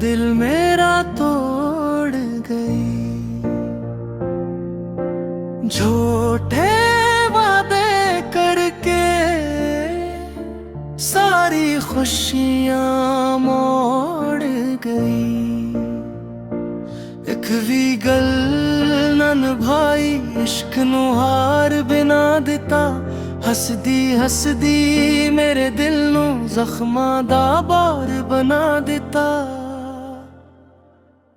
दिल मेरा तोड़ गई। झूठे वादे करके सारी खुशियां मोड़ गई। एक भी गल न निभाई, इश्क नू हार बिना दिता। हसदी हसदी मेरे दिल नू जख्मां दा बार बना दिता।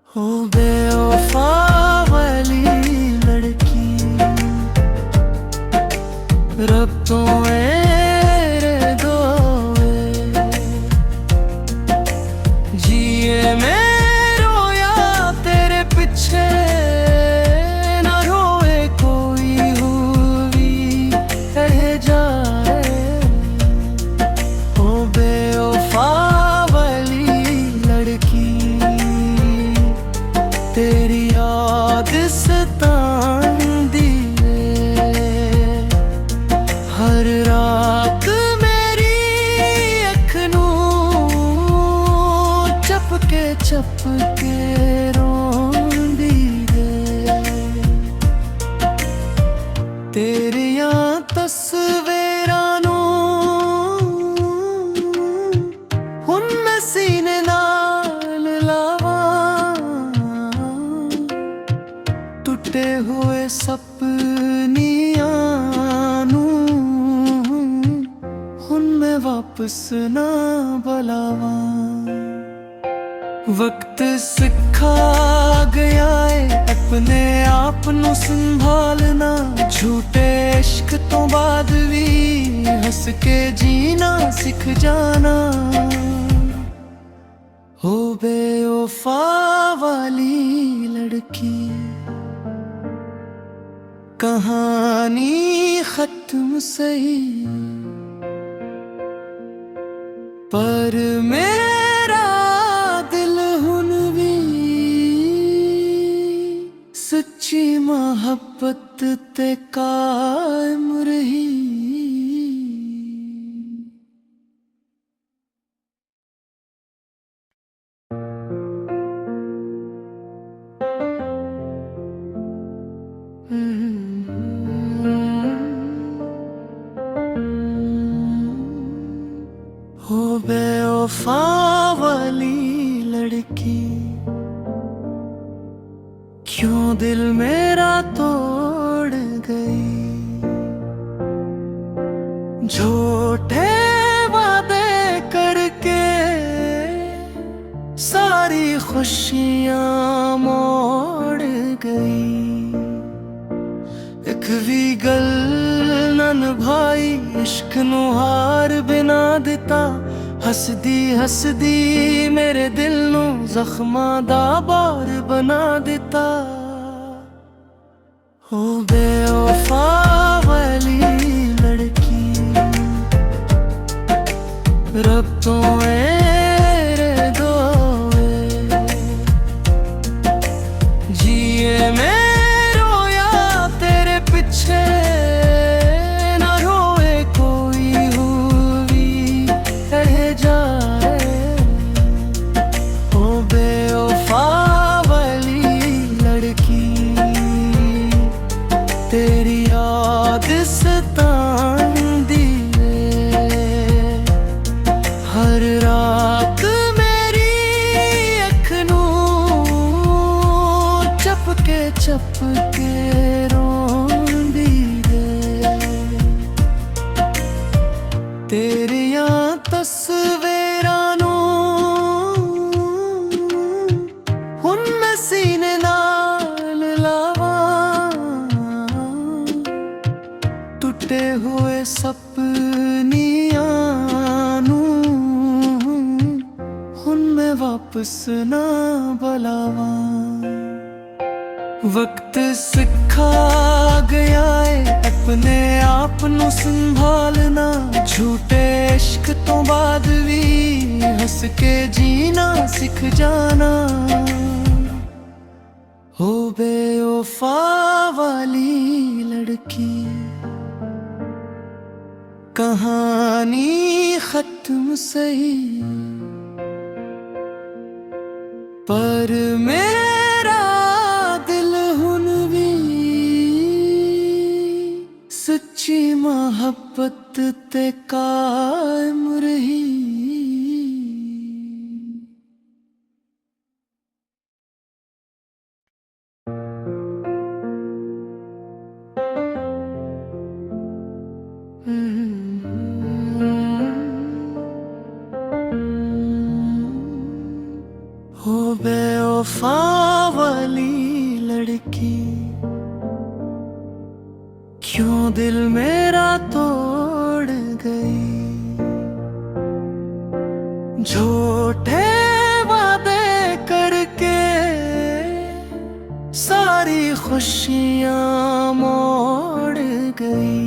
ओ बेवफा वाली लड़की, रब तो मेरे दोए। जिए में रोया तेरे पीछे, ना रोए कोई हुई रह जाए। ओ बेवफा वाली लड़की, तेरी याद सतांदी है। हर रात मेरी अख नू चपके चपके रोंदी है। तेरिया तस्वीरां नू हुण मैं सीने नाल लावां। टूटे हुए सपनियां नू हुण मैं वापस ना बुलावां। वक्त सिखा गया है अपने आप नू संभालना। झूठे इश्क तो बाद भी हंस के जीना सिख जाना। हो बेवफा वाली लड़की, कहानी खत्म सही, पर मेरा दिल हुन भी सच्ची मोहब्बत ते कायम रही। हो बेवफा वाली लड़की, क्यों दिल मेरा तोड़ गई। झूठे वादे करके सारी खुशियां मोड़ गई। एक भी गल न निभाई, इश्क नू हार बिना दिता। हसदी हसदी मेरे दिल नू जख्मां दा बार बना दिता। हो बेवफा वाली लड़की, रब तो मेरे दोए। जिए में रोया तेरे पीछे, ना रोए कोई हुई रह जाए। ओ बेवफा वाली लड़की, तेरी याद सतांदी है। हर रात मेरी अख नू चपके चपके रोंदी है। तेरिया तस्वीरां नू हुण मैं सीने नाल लावां। टूटे हुए सपनियां नू हुण मैं वापस ना बुलावां। वक्त सिखा गया है अपने आप नू संभालना। झूठे इश्क तो बाद भी हंस के जीना सिख जाना। हो बेवफा वाली लड़की, कहानी खत्म सही, पर मेरा दिल हुन भी सच्ची मोहब्बत ते कायम रही। हो बेवफा वाली लड़की, क्यों दिल मेरा तोड़ गई। झूठे वादे करके सारी खुशियां मोड़ गई।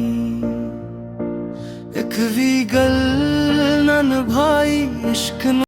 एक भी गल न निभाई इश्क